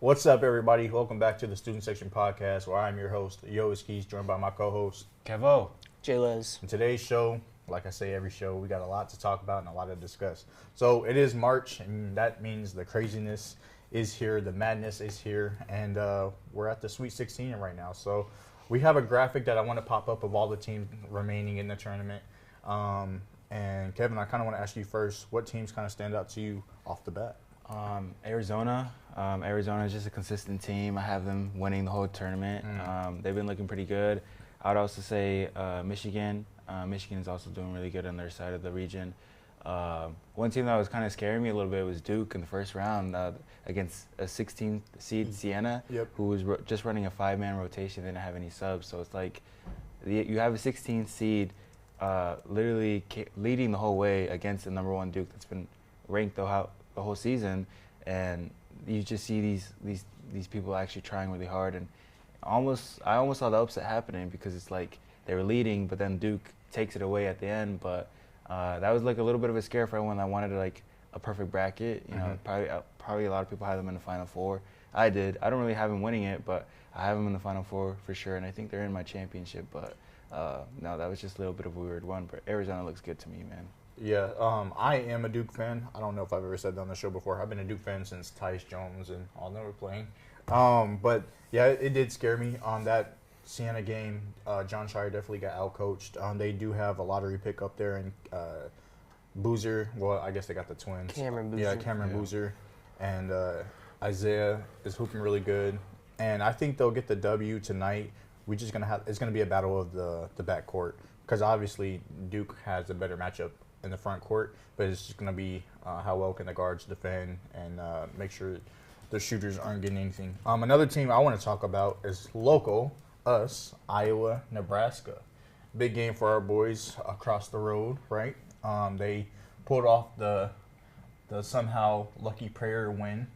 What's up, everybody? Welcome back to the Student Section Podcast, where I'm your host, Quise, joined by my co-host, Kevo. J-Liz. In today's show, like I say every show, we got a lot to talk about and a lot to discuss. So it is March, and that means the craziness is here, the madness is here, and we're at the Sweet 16 right now. So we have a graphic that I want to pop up of all the teams remaining in the tournament. And Kevin, I kind of want to ask you first, what teams kind of stand out to you off the bat? Arizona. Arizona is just a consistent team. I have them winning the whole tournament. They've been looking pretty good. I would also say Michigan. Michigan is also doing really good on their side of the region. One team that was kind of scaring me a little bit was Duke in the first round against a 16th seed Siena, who was just running a 5-man rotation. They didn't have any subs. So it's like you have a 16th seed literally leading the whole way against the number 1 Duke that's been ranked the whole season, and you just see these people actually trying really hard, and I almost saw the upset happening because it's like they were leading, but then Duke takes it away at the end. But that was like a little bit of a scare for everyone that wanted like a perfect bracket. You know, probably a lot of people had them in the Final Four. I did. I don't really have them winning it, but I have them in the Final Four for sure, and I think they're in my championship. But no, that was just a little bit of a weird one. But Arizona looks good to me, man. Yeah, I am a Duke fan. I don't know if I've ever said that on the show before. I've been a Duke fan since Tyus Jones and all they were playing. But, yeah, it did scare me. On that Siena game, John Shire definitely got outcoached. They do have a lottery pick up there, and Boozer, well, I guess they got the twins. Cameron Boozer. Yeah, Cameron Boozer. And Isaiah is hooping really good. And I think they'll get the W tonight. It's going to be a battle of the backcourt because obviously Duke has a better matchup in the front court, but it's just going to be how well can the guards defend and make sure the shooters aren't getting anything. Another team I want to talk about is local, us, Iowa, Nebraska. Big game for our boys across the road, right? They pulled off the somehow lucky prayer win.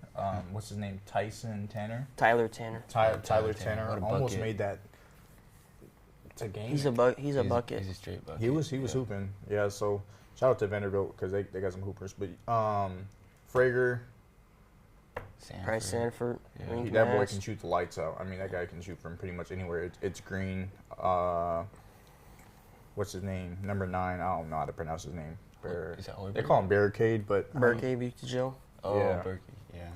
What's his name? Tyler Tanner. Tyler Tanner. Tyler Tanner almost made that to game. He's a bucket. He's a straight bucket. He was hooping. Yeah, so shout out to Vanderbilt because they got some hoopers. But Frager, Price Sanford. Yeah. That boy can shoot the lights out. I mean, that guy can shoot from pretty much anywhere. It's green. What's his name? Number 9. I don't know how to pronounce his name. They call him Barricade, but Barricade beat the Joe. Oh, yeah. Berkey. Yeah.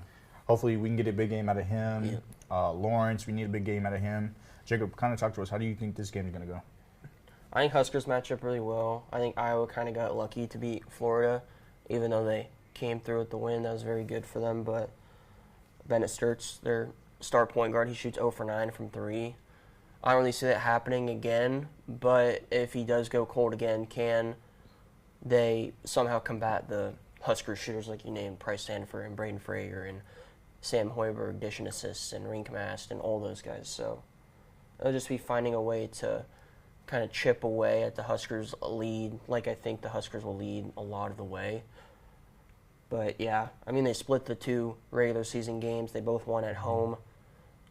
Hopefully we can get a big game out of him. Yeah. Lawrence, we need a big game out of him. Jacob, kind of talk to us. How do you think this game is going to go? I think Huskers match up really well. I think Iowa kind of got lucky to beat Florida, even though they came through with the win. That was very good for them. But Bennett Sturtz, their star point guard, he shoots 0 for 9 from 3. I don't really see that happening again, but if he does go cold again, can they somehow combat the Husker shooters like you named, Price Sanford and Braden Frager and Sam Hoiberg, dishing assists, and Rink Mast and all those guys. So it'll just be finding a way to kind of chip away at the Huskers' lead, like I think the Huskers will lead a lot of the way. But, yeah, I mean, they split the 2 regular season games. They both won at home.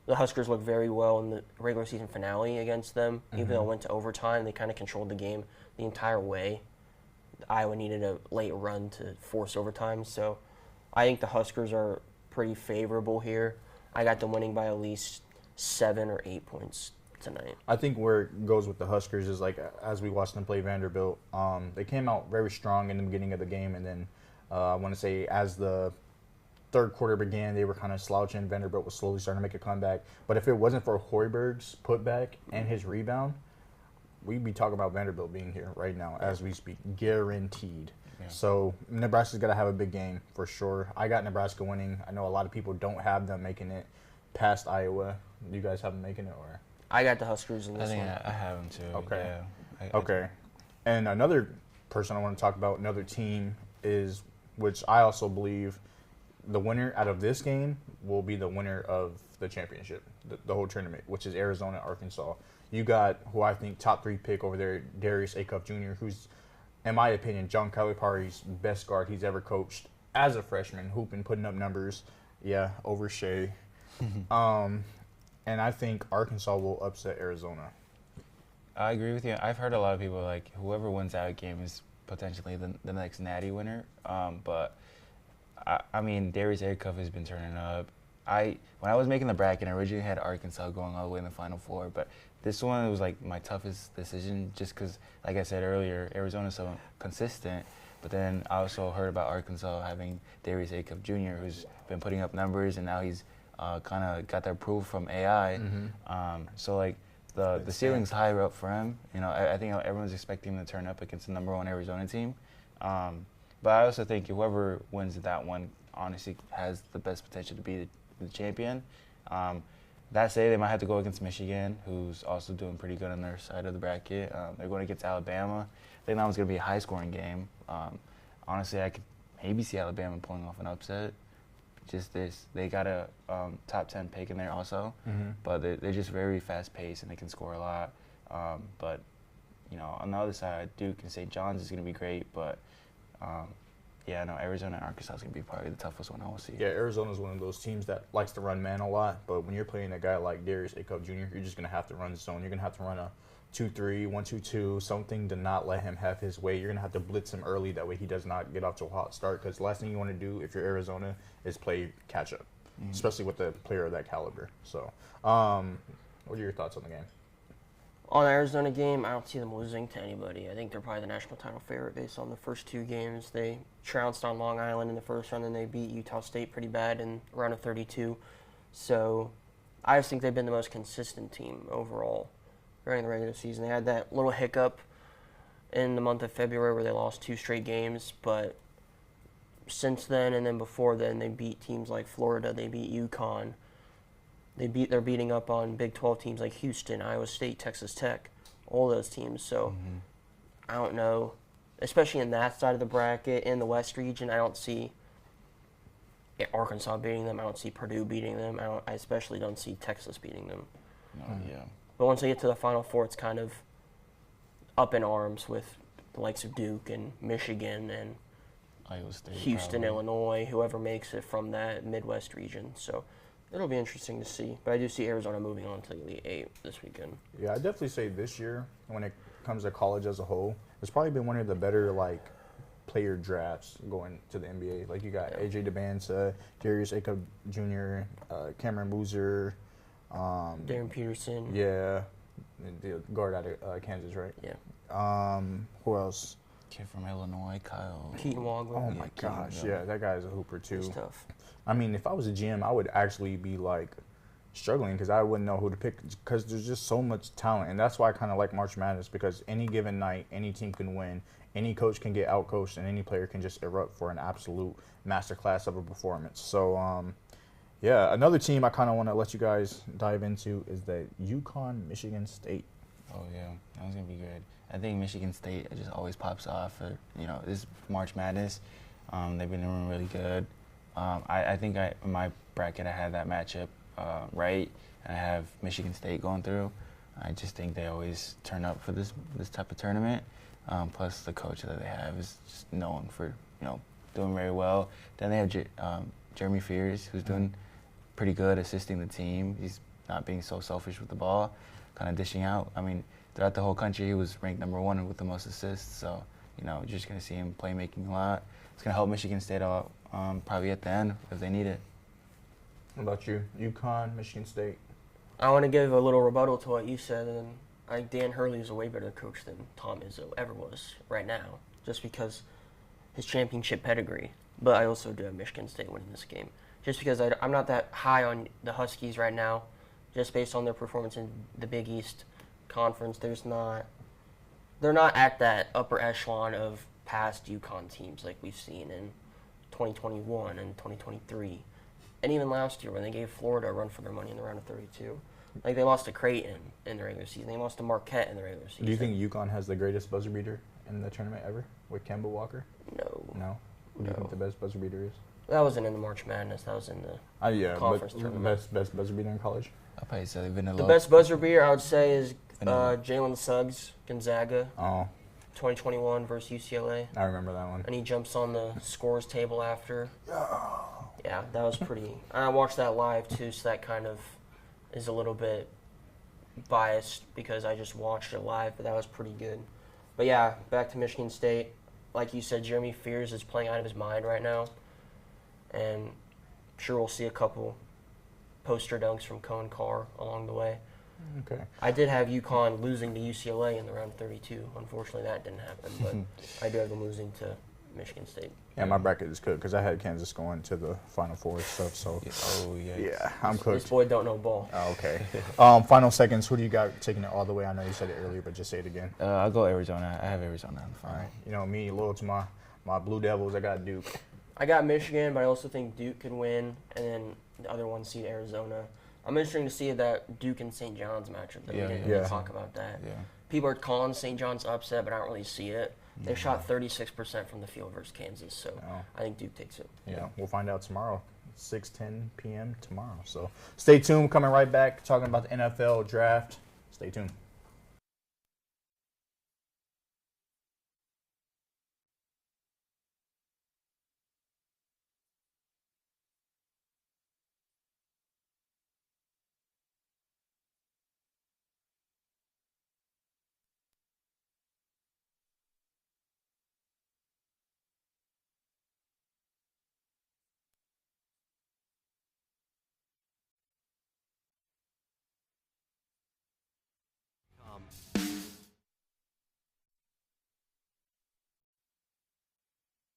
The Huskers looked very well in the regular season finale against them. Even though it went to overtime, they kind of controlled the game the entire way. Iowa needed a late run to force overtime. So I think the Huskers are pretty favorable here. I got them winning by at least 7 or 8 points tonight. I think where it goes with the Huskers is, like, as we watched them play Vanderbilt, they came out very strong in the beginning of the game, and then I want to say as the third quarter began, they were kind of slouching. Vanderbilt was slowly starting to make a comeback. But if it wasn't for Hoiberg's putback and his rebound, we'd be talking about Vanderbilt being here right now as we speak, guaranteed. Yeah. So Nebraska's got to have a big game for sure. I got Nebraska winning. I know a lot of people don't have them making it past Iowa. Do you guys have them making it, or? I got the Huskers in this one. I have them too. Okay. Yeah. Okay. And another person I want to talk about, another team is, which I also believe the winner out of this game will be the winner of the championship, the whole tournament, which is Arizona, Arkansas. You got who I think top 3 pick over there, Darius Acuff Jr., who's, in my opinion, John Calipari's best guard he's ever coached as a freshman, hooping, putting up numbers. Yeah, over Shea. And I think Arkansas will upset Arizona. I agree with you. I've heard a lot of people like whoever wins that game is potentially the next Natty winner. But I mean, Darius Acuff has been turning up. when I was making the bracket, I originally had Arkansas going all the way in the Final Four, but this one was like my toughest decision just because, like I said earlier, Arizona's so consistent. But then I also heard about Arkansas having Darius Acuff Jr., who's been putting up numbers, and now he's kind of got their proof from AI. So like the ceiling's higher up for him. You know, I think everyone's expecting him to turn up against the #1 Arizona team. But I also think whoever wins that one honestly has the best potential to be the champion. That said, they might have to go against Michigan, who's also doing pretty good on their side of the bracket. They're going against Alabama. I think that one's going to be a high-scoring game. Honestly, I could maybe see Alabama pulling off an upset. They got a top 10 pick in there also, but they're just very fast-paced and they can score a lot. But you know, on the other side, Duke and St. John's is going to be great, but yeah, no, Arizona and Arkansas is going to be probably the toughest one I will see. Yeah, Arizona's one of those teams that likes to run man a lot, but when you're playing a guy like Darius Acuff Jr., you're just going to have to run zone. You're going to have to run a 2-3, 1-2-2, something to not let him have his way. You're going to have to blitz him early. That way he does not get off to a hot start, because the last thing you want to do if you're Arizona is play catch-up, especially with a player of that caliber. So what are your thoughts on the game? On the Arizona game, I don't see them losing to anybody. I think they're probably the national title favorite based on the first two games. They trounced on Long Island in the first round, and they beat Utah State pretty bad in round of 32. So I just think they've been the most consistent team overall during the regular season. They had that little hiccup in the month of February where they lost 2 straight games, but since then and then before then, they beat teams like Florida. They beat UConn. They're beating up on Big 12 teams like Houston, Iowa State, Texas Tech, all those teams. So I don't know, especially in that side of the bracket in the West region. I don't see Arkansas beating them. I don't see Purdue beating them. I especially don't see Texas beating them. Yeah. But once they get to the Final Four, it's kind of up in arms with the likes of Duke and Michigan and Iowa State, Houston, probably. Illinois, whoever makes it from that Midwest region. So it'll be interesting to see. But I do see Arizona moving on to the Elite Eight this weekend. Yeah, I definitely say this year, when it comes to college as a whole, it's probably been one of the better player drafts going to the NBA. Like you got AJ DeBanza, Darius Acuff Jr., Cameron Boozer, Darren Peterson. Yeah, the guard out of Kansas, right? Yeah. Who else? Kid from Illinois, Kyle. Keaton Wagler. Oh my gosh, yeah, that guy's a hooper too. He's tough. I mean, if I was a GM, I would actually be struggling because I wouldn't know who to pick because there's just so much talent, and that's why I kind of like March Madness, because any given night, any team can win, any coach can get outcoached, and any player can just erupt for an absolute masterclass of a performance. So, yeah, another team I kind of want to let you guys dive into is the UConn-Michigan State. Oh yeah, that was gonna be good. I think Michigan State just always pops off. This March Madness, they've been doing really good. I think in my bracket I had that matchup right, and I have Michigan State going through. I just think they always turn up for this type of tournament. Plus the coach that they have is just known for doing very well. Then they have Jeremy Fears, who's doing pretty good assisting the team. He's not being so selfish with the ball, kind of dishing out. I mean, throughout the whole country, he was ranked #1 with the most assists. So you're just gonna see him playmaking a lot. It's gonna help Michigan State out. Probably at the end if they need it. What about you? UConn, Michigan State. I want to give a little rebuttal to what you said, and Dan Hurley is a way better coach than Tom Izzo ever was right now, just because his championship pedigree. But I also do have Michigan State winning this game, just because I'm not that high on the Huskies right now, just based on their performance in the Big East Conference. They're not at that upper echelon of past UConn teams like we've seen in 2021 and 2023, and even last year when they gave Florida a run for their money in the round of 32. Like, they lost to Creighton in the regular season. They lost to Marquette in the regular season. Do you think UConn has the greatest buzzer beater in the tournament ever with Kemba Walker? No. No? Who do you think the best buzzer beater is? That wasn't in the March Madness. That was in the conference tournament. Best buzzer beater in college? I'll probably say Vanilla. The best buzzer beater, I would say, is Jalen Suggs, Gonzaga, Oh, 2021 versus UCLA. I remember that one. And he jumps on the scores table after. Yeah, that was pretty. And I watched that live, too, so that kind of is a little bit biased because I just watched it live, but that was pretty good. But, yeah, back to Michigan State. Like you said, Jeremy Fears is playing out of his mind right now. And I'm sure we'll see a couple poster dunks from Cohen Carr along the way. Okay. I did have UConn losing to UCLA in the round of 32. Unfortunately, that didn't happen, but I do have them losing to Michigan State. Yeah, my bracket is cooked because I had Kansas going to the Final Four and stuff. So, yeah, I'm cooked. This boy don't know ball. Oh, okay. Final seconds. Who do you got taking it all the way? I know you said it earlier, but just say it again. I'll go Arizona. I have Arizona in the final. All right. You know me, loyal to my Blue Devils. I got Duke. I got Michigan, but I also think Duke could win, and then the other one seed Arizona. I'm interested to see that Duke and St. John's matchup. We didn't really talk about that. Yeah. People are calling St. John's upset, but I don't really see it. They shot 36% from the field versus Kansas, so I think Duke takes it. Yeah, we'll find out tomorrow, 6:10 p.m. tomorrow. So stay tuned. Coming right back, talking about the NFL draft. Stay tuned.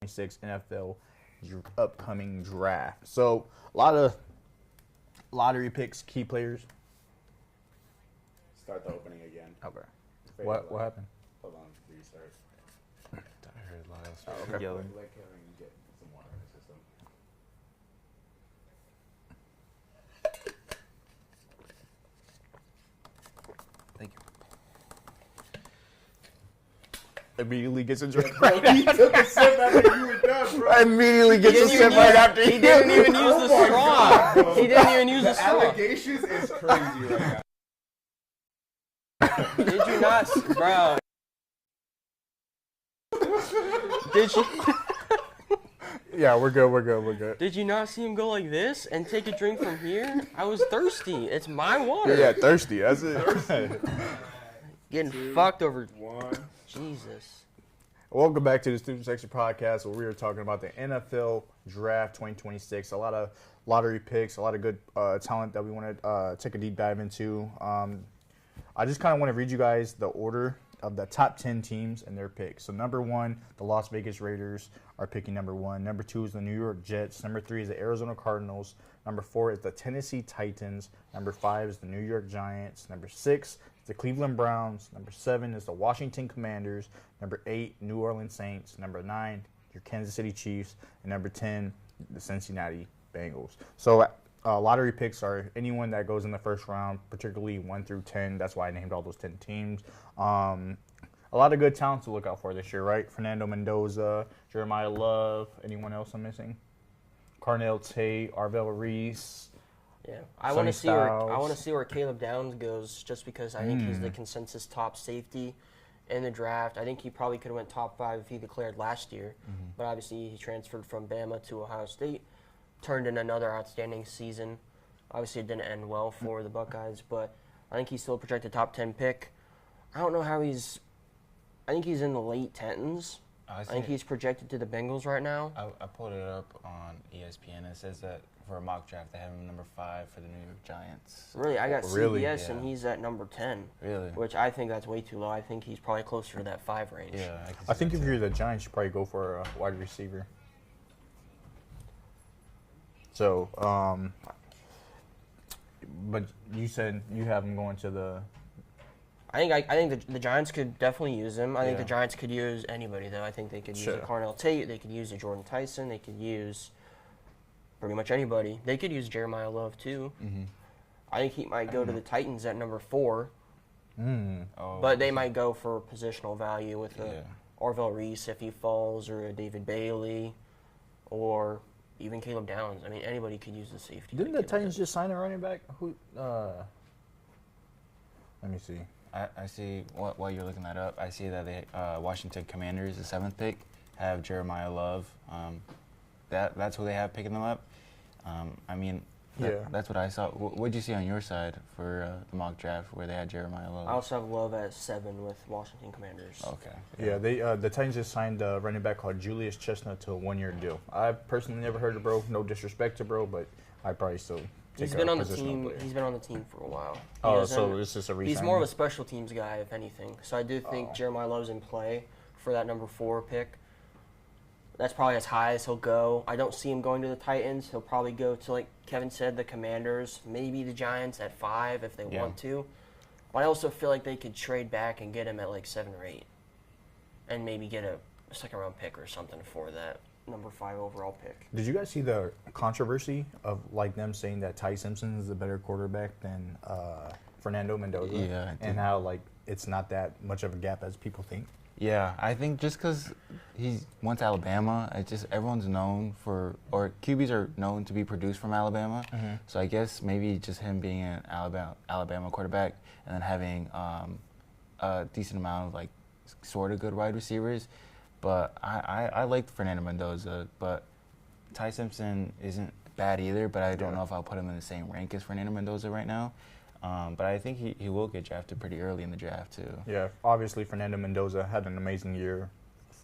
NFL upcoming draft. So a lot of lottery picks, key players. Start the opening again. Okay. What happened? Hold on, restart. I heard Lyle yelling. Let Kevin get some water in his system. Thank you. Immediately gets a drink. He took a sip after you were done, bro. Immediately gets a sip right after He you. didn't even use the straw. God, He didn't even use the The straw. allegations is crazy right now. Did you not, bro? Did you? Yeah, we're good. Did you not see him go like this and take a drink from here? I was thirsty. It's my water. Yeah, thirsty. That's it. Getting fucked over. One. Jesus. Welcome back to the Student Section Podcast, where we are talking about the NFL Draft 2026. A lot of lottery picks, a lot of good talent that we want to take a deep dive into. I just kind of want to read you guys the order of the top 10 teams and their picks. So number 1, the Las Vegas Raiders are picking number 1. Number 2 is the New York Jets. Number 3 is the Arizona Cardinals. Number 4 is the Tennessee Titans. Number 5 is the New York Giants. Number 6 is the Cleveland Browns. Number 7 is the Washington Commanders. Number 8, New Orleans Saints. Number 9, your Kansas City Chiefs. And number 10, the Cincinnati Bengals. So lottery picks are anyone that goes in the first round, particularly 1 through 10. That's why I named all those 10 teams. A lot of good talent to look out for this year, right? Fernando Mendoza, Jeremiah Love. Anyone else I'm missing? Carnell Tate, Arvell Reese. Yeah, I want to see where Caleb Downs goes, just because I think he's the consensus top safety in the draft. I think he probably could have went top 5 if he declared last year, but obviously he transferred from Bama to Ohio State, turned in another outstanding season. Obviously it didn't end well for the Buckeyes, but I think he's still a projected top 10 pick. I don't know how he's. I think he's in the late 10s. I think he's projected to the Bengals right now. I pulled it up on ESPN. It says that for a mock draft, they have him number 5 for the New York Giants. Really? I got Really? CBS, and he's at number 10. Really? Which I think that's way too low. I think he's probably closer to that 5 range. Yeah. I think if you're the Giants, you probably go for a wide receiver. So, but you said you have him going to the. I think the Giants could definitely use him. I think the Yeah. Giants could use anybody, though. I think they could use a Carnell Tate. They could use a Jordan Tyson. They could use pretty much anybody. They could use Jeremiah Love, too. I think he might go to the Titans at number 4. But they might go for positional value with Arvell Reese if he falls, or a David Bailey, or even Caleb Downs. I mean, anybody could use the safety. Didn't the Titans just sign a running back? Who? Let me see. I see, while you're looking that up, I see that the Washington Commanders, the 7th pick, have Jeremiah Love. That's who they have picking them up. I mean, that's what I saw. What did you see on your side for the mock draft where they had Jeremiah Love? I also have Love at 7 with Washington Commanders. Okay. Yeah, the Titans just signed a running back called Julius Chestnut to a 1-year deal. I've personally never heard of bro. No disrespect to bro, but I probably still take He's a been on the positional team. player. He's been on the team for a while. Oh, so this is a resign? He's more of a special teams guy, if anything. So I do think Oh. Jeremiah Love's in play for that number 4 pick. That's probably as high as he'll go. I don't see him going to the Titans. He'll probably go to, like Kevin said, the Commanders, maybe the Giants at 5 if they want to. But I also feel like they could trade back and get him at like 7 or 8, and maybe get a second-round pick or something for that number 5 overall pick. Did you guys see the controversy of like them saying that Ty Simpson is a better quarterback than Fernando Mendoza? Yeah, I did. And how like it's not that much of a gap as people think. Yeah, I think just because he went to Alabama, it's just everyone's known for, or QBs are known to be produced from Alabama. Mm-hmm. So I guess maybe just him being an Alabama quarterback and then having a decent amount of like sort of good wide receivers. But I liked Fernando Mendoza, but Ty Simpson isn't bad either. But I don't know if I'll put him in the same rank as Fernando Mendoza right now. But I think he will get drafted pretty early in the draft, too. Yeah, obviously Fernando Mendoza had an amazing year,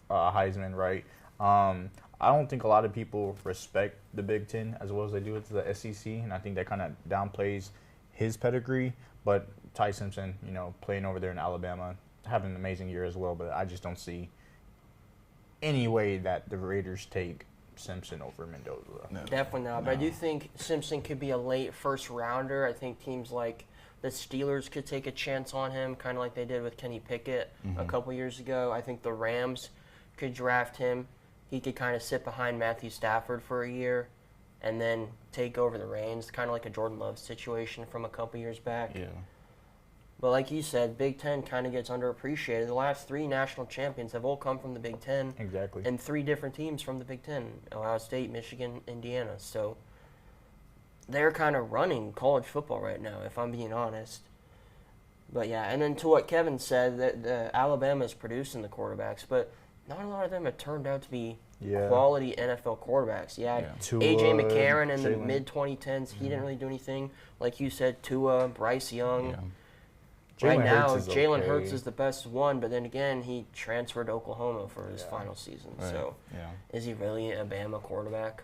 Heisman, right? I don't think a lot of people respect the Big Ten as well as they do with the SEC, and I think that kind of downplays his pedigree. But Ty Simpson, you know, playing over there in Alabama, having an amazing year as well, but I just don't see any way that the Raiders take Simpson over Mendoza. No. Definitely not. But I do think Simpson could be a late first rounder. I think teams like the Steelers could take a chance on him, kind of like they did with Kenny Pickett a couple years ago. I think the Rams could draft him. He could kind of sit behind Matthew Stafford for a year and then take over the reins, kind of like a Jordan Love situation from a couple years back. Yeah. But like you said, Big Ten kind of gets underappreciated. The last 3 national champions have all come from the Big Ten. Exactly. And 3 different teams from the Big Ten: Ohio State, Michigan, Indiana. So they're kind of running college football right now, if I'm being honest. But yeah, and then to what Kevin said, that Alabama's producing the quarterbacks, but not a lot of them have turned out to be quality NFL quarterbacks. Yeah, Tua, A.J. McCarron in the Jalen. mid-2010s, he didn't really do anything. Like you said, Tua, Bryce Young. Yeah. Right Jalen now, Hurts is Jalen okay. Hurts is the best one, but then again, he transferred to Oklahoma for his final season. Right. So, Yeah. is he really a Bama quarterback?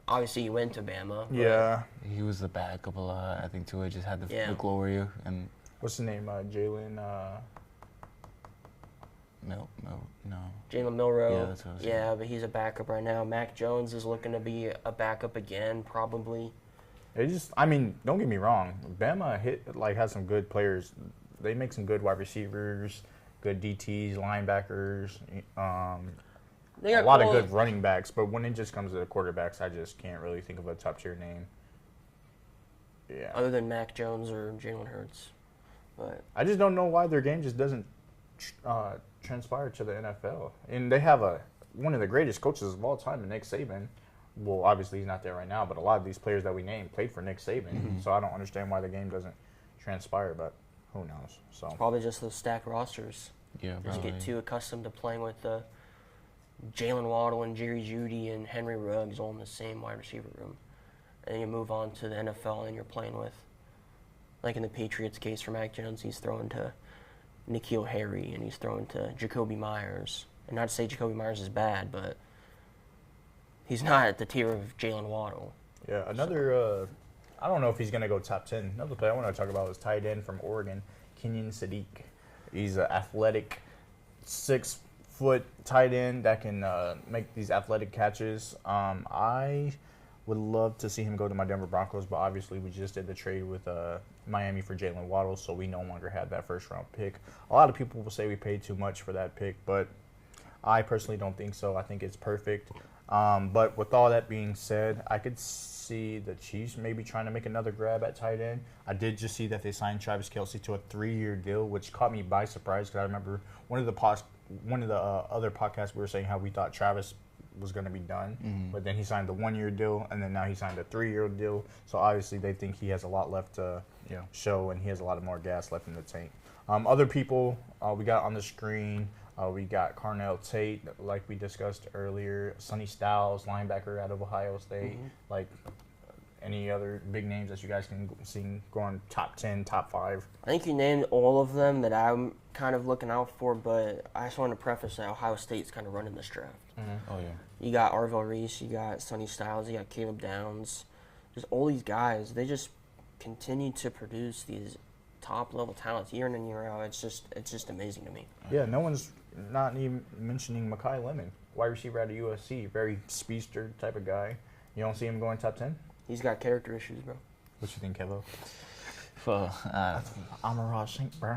Obviously, he went to Bama. but Yeah. He was the backup a lot. I think Tua just had the Yeah. glory and What's his name? Jalen. no. Jalen Milrow. Yeah, that's what I was saying. but he's a backup right now. Mac Jones is looking to be a backup again, probably. I mean, don't get me wrong. Bama has some good players. They make some good wide receivers, good DTs, linebackers, They a got lot of quality- good running backs. But when it just comes to the quarterbacks, I just can't really think of a top tier name. Yeah, Other than Mac Jones or Jalen Hurts. But I just don't know why their game just doesn't transpire to the NFL. And they have one of the greatest coaches of all time, in Nick Saban. Well, obviously he's not there right now, but a lot of these players that we named played for Nick Saban. So I don't understand why the game doesn't transpire, but who knows? So probably just those stacked rosters. Yeah, Just probably. get too accustomed to playing with Jalen Waddle and Jerry Jeudy and Henry Ruggs all in the same wide receiver room. And then you move on to the NFL and you're playing with, like in the Patriots case for Mac Jones, he's throwing to N'Keal Harry and he's throwing to Jacoby Myers. And not to say Jacoby Myers is bad, but he's not at the tier of Jalen Waddle. yeah, another. I don't know if he's gonna go top 10. Another player I want to talk about is tight end from Oregon, Kenyon Sadiq. He's an athletic, 6-foot tight end that can make these athletic catches. I would love to see him go to my Denver Broncos, but obviously we just did the trade with Miami for Jalen Waddle, so we no longer have that first-round pick. A lot of people will say we paid too much for that pick, but I personally don't think so. I think it's perfect. But with all that being said, I could see the Chiefs maybe trying to make another grab at tight end. I did just see that they signed Travis Kelce to a 3-year deal, which caught me by surprise because I remember one of the other podcasts we were saying how we thought Travis was going to be done, but then he signed the 1-year deal, and then now he signed a 3-year deal. So obviously they think he has a lot left to show, and he has a lot of more gas left in the tank. Other people we got on the screen. We got Carnell Tate, like we discussed earlier. Sonny Styles, linebacker out of Ohio State. Like any other big names that you guys can see going top 10, top 5? I think you named all of them that I'm kind of looking out for, but I just want to preface that Ohio State's kind of running this draft. Oh, yeah. You got Arvell Reese, you got Sonny Styles, you got Caleb Downs, just all these guys, they just continue to produce these top-level talents year in and year out. It's just amazing to me. Yeah, no one's not even mentioning Makai Lemon, wide receiver out of USC, very speedster type of guy. You don't see him going top 10? He's got character issues, bro. What you think, Kevo? Well, I'm a raw sink, bro.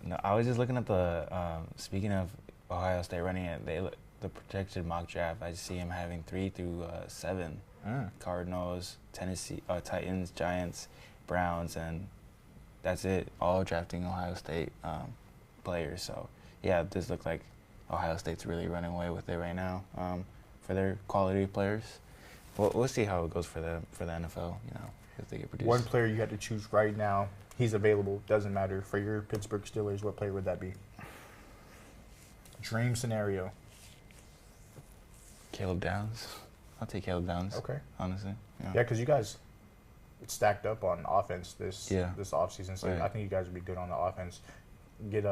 no, I was just looking at the. Speaking of Ohio State running it, the projected mock draft. I just see him having 3 through 7. Cardinals, Tennessee, Titans, Giants, Browns, and that's it. All drafting Ohio State players. So yeah, this looks like Ohio State's really running away with it right now for their quality players. We'll see how it goes for the NFL. You know, if they get produced. One player you had to choose right now. He's available. Doesn't matter. For your Pittsburgh Steelers, what player would that be? Dream scenario. Caleb Downs. I'll take Caleb Downs. Okay. Honestly. Yeah, because you guys stacked up on offense this offseason, so Right. I think you guys would be good on the offense. Get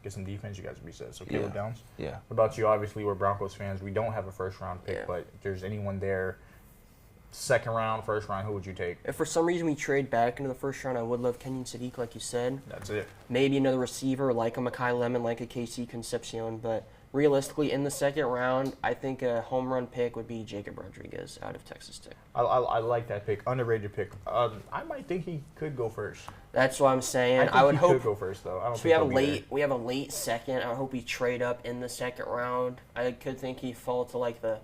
some defense, you guys would be set. So Caleb Downs. Yeah. What about you? Obviously, we're Broncos fans. We don't have a first-round pick, Yeah. but if there's anyone there, second round, first round, who would you take? If for some reason we trade back into the first round, I would love Kenyon Sadiq, like you said. That's it. Maybe another receiver like a Makai Lemon, like a KC Concepcion. But realistically, in the second round, I think a home run pick would be Jacob Rodriguez out of Texas Tech. I like that pick. Underrated pick. I might think he could go first. That's what I'm saying. I would he hope could go first, though. I don't So think we have a late second. I hope we trade up in the second round. I could think he'd fall to like the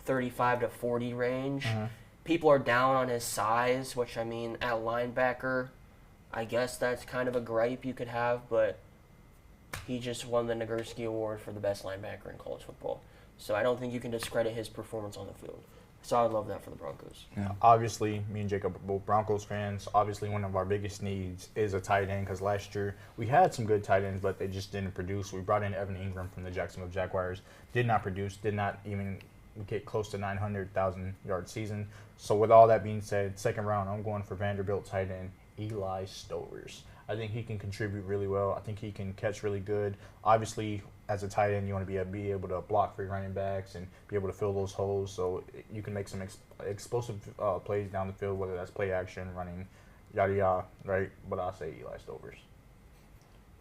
35 to 40 range. Mm-hmm. People are down on his size, which I mean, at linebacker, I guess that's kind of a gripe you could have, but he just won the Nagurski Award for the best linebacker in college football. So I don't think you can discredit his performance on the field. So I would love that for the Broncos. Yeah. Obviously, me and Jacob are both Broncos fans. Obviously, one of our biggest needs is a tight end because last year we had some good tight ends, but they just didn't produce. We brought in Evan Ingram from the Jacksonville Jaguars. Did not produce, did not even get close to 900,000-yard season. So with all that being said, second round, I'm going for Vanderbilt tight end Eli Stovers. I think he can contribute really well. I think he can catch really good. Obviously, as a tight end, you want to be able to block for your running backs and be able to fill those holes so you can make some explosive plays down the field, whether that's play action, running, yada yada, right? But I'll say Eli Stovers.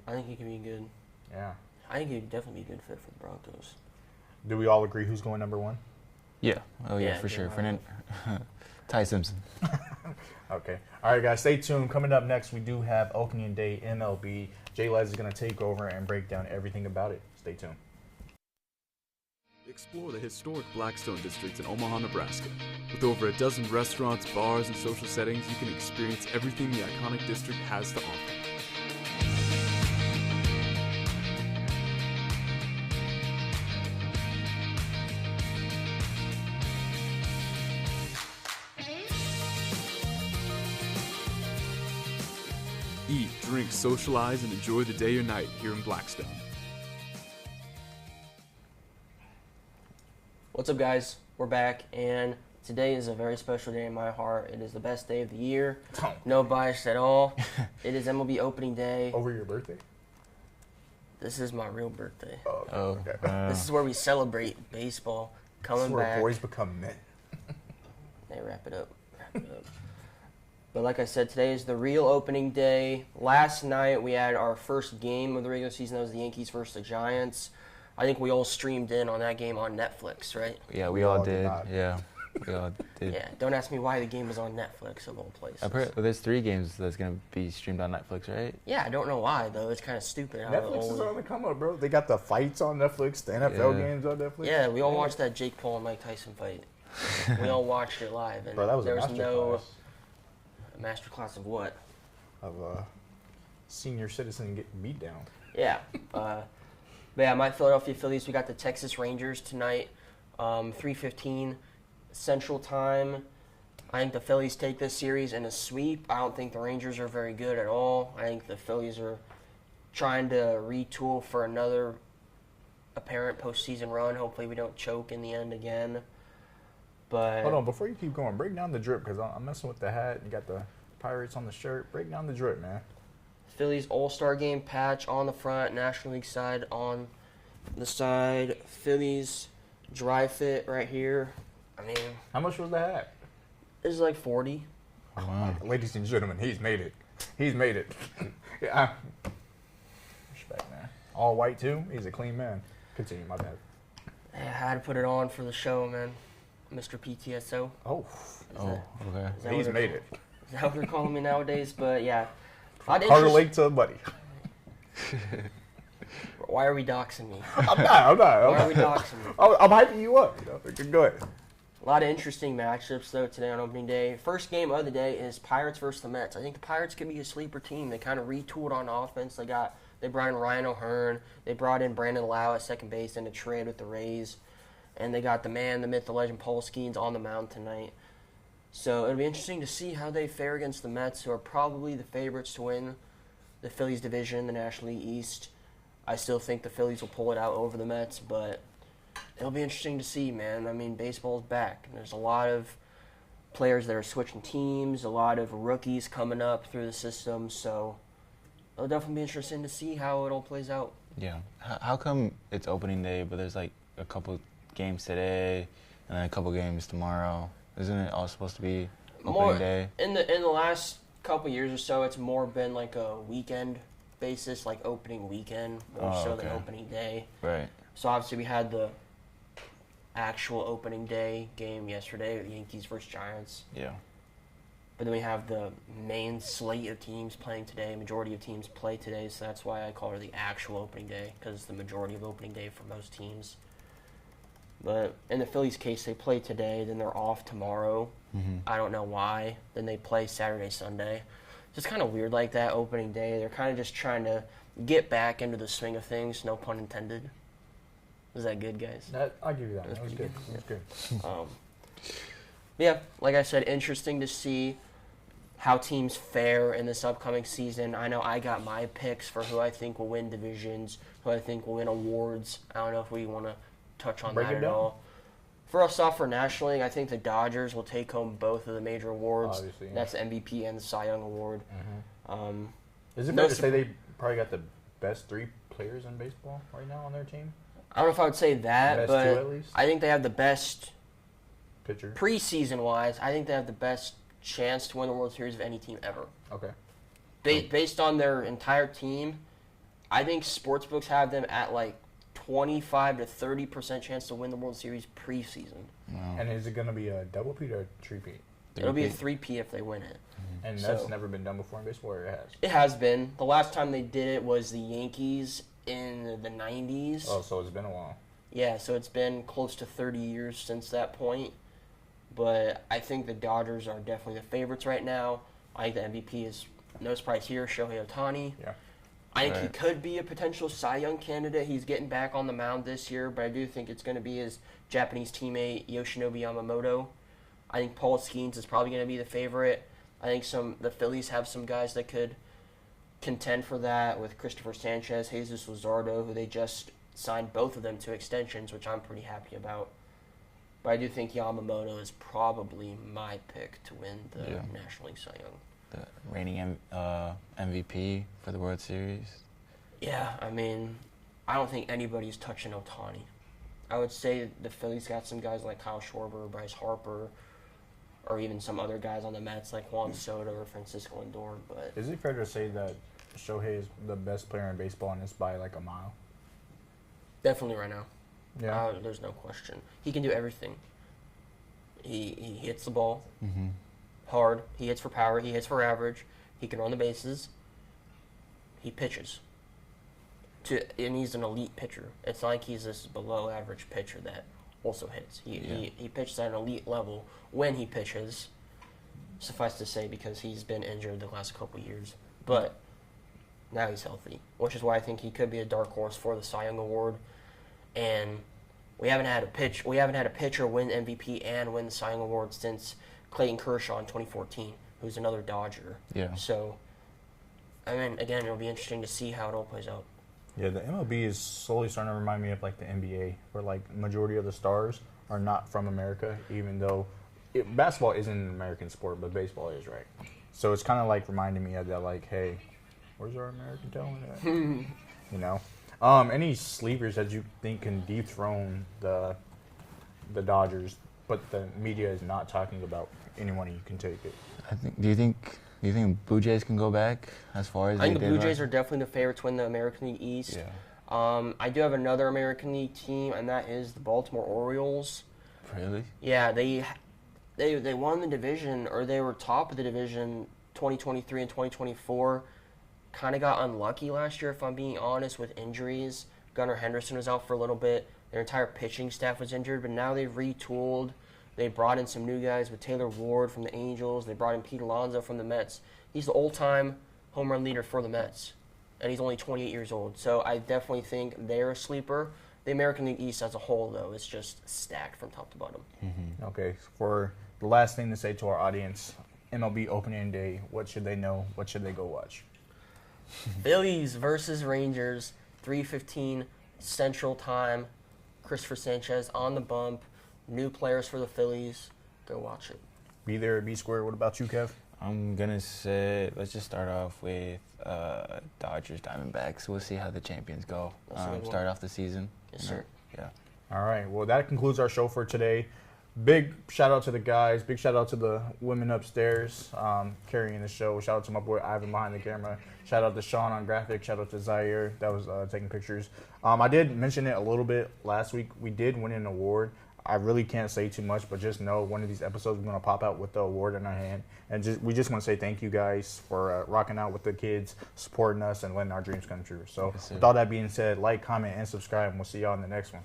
I think he can be good. Yeah. I think he'd definitely be a good fit for the Broncos. Do we all agree who's going number one? Yeah. Oh yeah, Yeah, for sure. yeah. Ty Simpson. Okay. All right, guys, stay tuned. Coming up next, we do have opening day MLB. Jay Les is going to take over and break down everything about it. Stay tuned. Explore the historic Blackstone district in Omaha, Nebraska. With over a dozen restaurants, bars, and social settings, you can experience everything the iconic district has to offer. Eat, drink, socialize, and enjoy the day or night here in Blackstone. What's up, guys? We're back, and today is a very special day in my heart. It is the best day of the year. No bias at all. It is MLB opening day. Over your birthday? This is my real birthday. Oh, okay. This is where we celebrate baseball This coming is where back. boys become men. Hey, wrap it up. But like I said, today is the real opening day. Last night we had our first game of the regular season. That was the Yankees versus the Giants. I think we all streamed in on that game on Netflix, right? Yeah, we all did. not. Yeah, we all did. Yeah. Don't ask me why the game was on Netflix of all places. There's 3 games that's gonna be streamed on Netflix, right? Yeah, I don't know why though. It's kind of stupid. How Netflix is on the come up, bro. They got the fights on Netflix, the NFL Yeah. games on Netflix. Yeah, we all watched that Jake Paul and Mike Tyson fight. We all watched it live, and Bro, that was there a was master no class masterclass of what. of senior citizen getting beat down. Yeah. But yeah, my Philadelphia Phillies, we got the Texas Rangers tonight, 3:15 Central Time. I think the Phillies take this series in a sweep. I don't think the Rangers are very good at all. I think the Phillies are trying to retool for another apparent postseason run. Hopefully we don't choke in the end again. But Hold on, before you keep going, break down the drip because I'm messing with the hat. You got the Pirates on the shirt. Break down the drip, man. Phillies All-Star Game patch on the front, National League side on the side. Phillies dry fit right here. I mean, How much was the hat? is like 40. Wow. Ladies and gentlemen, he's made it. He's made it. Yeah. Respect, man. All white, too? He's a clean man. Continue, my bad. I had to put it on for the show, man. Mr. PTSO. Oh, Oh, okay. Is that he's what made it. Is that what they're calling me nowadays? But yeah. Carter Lake to a buddy. Why are we doxing me? I'm not. Why are we doxing me? I'm hyping you up. Go ahead. A lot of interesting matchups, though, today on opening day. First game of the day is Pirates versus the Mets. I think the Pirates could be a sleeper team. They kind of retooled on offense. They brought in Ryan O'Hearn. They brought in Brandon Lyle at second base in a trade with the Rays. And they got the man, the myth, the legend, Paul Skeens on the mound tonight. So it'll be interesting to see how they fare against the Mets, who are probably the favorites to win the Phillies division, the National League East. I still think the Phillies will pull it out over the Mets, but it'll be interesting to see, man. I mean, baseball's back. There's a lot of players that are switching teams, a lot of rookies coming up through the system, so it'll definitely be interesting to see how it all plays out. Yeah. How come it's opening day, but there's like a couple games today and then a couple games tomorrow? Isn't it all supposed to be opening day? In the last couple years or so, it's more been like a weekend basis, like opening weekend, more so than opening day. Right. So obviously we had the actual opening day game yesterday, Yankees versus Giants. Yeah. But then we have the main slate of teams playing today. Majority of teams play today, so that's why I call it the actual opening day, because it's the majority of opening day for most teams. But in the Phillies' case, they play today, then they're off tomorrow. Mm-hmm. I don't know why. Then they play Saturday, Sunday. Just kind of weird like that, opening day. They're kind of just trying to get back into the swing of things, no pun intended. Was that good, guys? I'll give you that. That was good. That was good. Yeah, like I said, interesting to see how teams fare in this upcoming season. I know I got my picks for who I think will win divisions, who I think will win awards. I don't know if we want to touch on that at all. First off, for National League, I think the Dodgers will take home both of the major awards. Obviously, yeah. That's the MVP and the Cy Young Award. Mm-hmm. Is it fair to say they probably got the best 3 players in baseball right now on their team? I don't know if I would say that, Best 2 at but least? I think they have the best Pitcher. preseason-wise. I think they have the best chance to win the World Series of any team ever. Okay. Based on their entire team, I think sportsbooks have them at like 25 to 30% chance to win the World Series preseason. Wow. And is it going to be a double peat or a three-peat? It'll be a 3P if they win it. And So- that's never been done before in baseball, or it has? It has been. The last time they did it was the Yankees in the 90s. Oh, so it's been a while. Yeah, so it's been close to 30 years since that point. But I think the Dodgers are definitely the favorites right now. I think the MVP is, no surprise here, Shohei Ohtani. Yeah. I think he Right. could be a potential Cy Young candidate. He's getting back on the mound this year, but I do think it's going to be his Japanese teammate, Yoshinobu Yamamoto. I think Paul Skeens is probably going to be the favorite. I think the Phillies have some guys that could contend for that with Christopher Sanchez, Jesus Luzardo, who they just signed both of them to extensions, which I'm pretty happy about. But I do think Yamamoto is probably my pick to win the National League Cy Young. The reigning MVP for the World Series. Yeah, I mean, I don't think anybody's touching Ohtani. I would say the Phillies got some guys like Kyle Schwarber, Bryce Harper, or even some other guys on the Mets like Juan Soto or Francisco Lindor. But Is it fair to say that Shohei is the best player in baseball and it's by like a mile? definitely right now. Yeah. There's no question. He can do everything. He hits the ball Mm-hmm. hard. He hits for power. He hits for average. He can run the bases. He pitches. And he's an elite pitcher. It's not like he's this below average pitcher that also hits. He pitches at an elite level when he pitches. Suffice to say, because he's been injured the last couple years. But now he's healthy, which is why I think he could be a dark horse for the Cy Young Award. And we haven't had a pitcher win MVP and win the Cy Young Award since Clayton Kershaw in 2014, who's another Dodger. Yeah. So, I mean, again, it'll be interesting to see how it all plays out. Yeah, the MLB is slowly starting to remind me of like the NBA, where like majority of the stars are not from America, even though basketball isn't an American sport, but baseball is, right? So it's kind of like reminding me of that, like, hey, where's our American talent at? You know? Any sleepers that you think can dethrone the Dodgers, but the media is not talking about? anyone you can take it. Do you think Blue Jays can go back as far as I think the they Blue did Jays last- are definitely the favorite to win the American League East. Yeah. I do have another American League team, and that is the Baltimore Orioles. Really? Yeah, they won the division, or they were top of the division 2023 and 2024. Kind of got unlucky last year, if I'm being honest, with injuries. Gunnar Henderson was out for a little bit. Their entire pitching staff was injured, but now they've retooled. They brought in some new guys with Taylor Ward from the Angels. They brought in Pete Alonso from the Mets. He's the all-time home run leader for the Mets, and he's only 28 years old. So I definitely think they're a sleeper. The American League East as a whole, though, is just stacked from top to bottom. Okay, for the last thing to say to our audience, MLB opening day, what should they know? What should they go watch? Phillies versus Rangers, 3:15 Central Time. Christopher Sanchez on the bump. New players for the Phillies. Go watch it. Be there, be square. What about you, Kev? I'm gonna say let's just start off with Dodgers Diamondbacks. We'll see how the champions go. That's a good one. Start off the season. Yes, sir. Yeah. All right. Well, that concludes our show for today. Big shout out to the guys. Big shout out to the women upstairs carrying the show. Shout out to my boy Ivan behind the camera. Shout out to Sean on graphics. Shout out to Zaire that was taking pictures. I did mention it a little bit last week. We did win an award. I really can't say too much, but just know one of these episodes we're going to pop out with the award in our hand. And we just want to say thank you guys for rocking out with the kids, supporting us, and letting our dreams come true. So Yes, sir. with all that being said, like, comment, and subscribe, and we'll see y'all in the next one.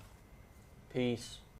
Peace.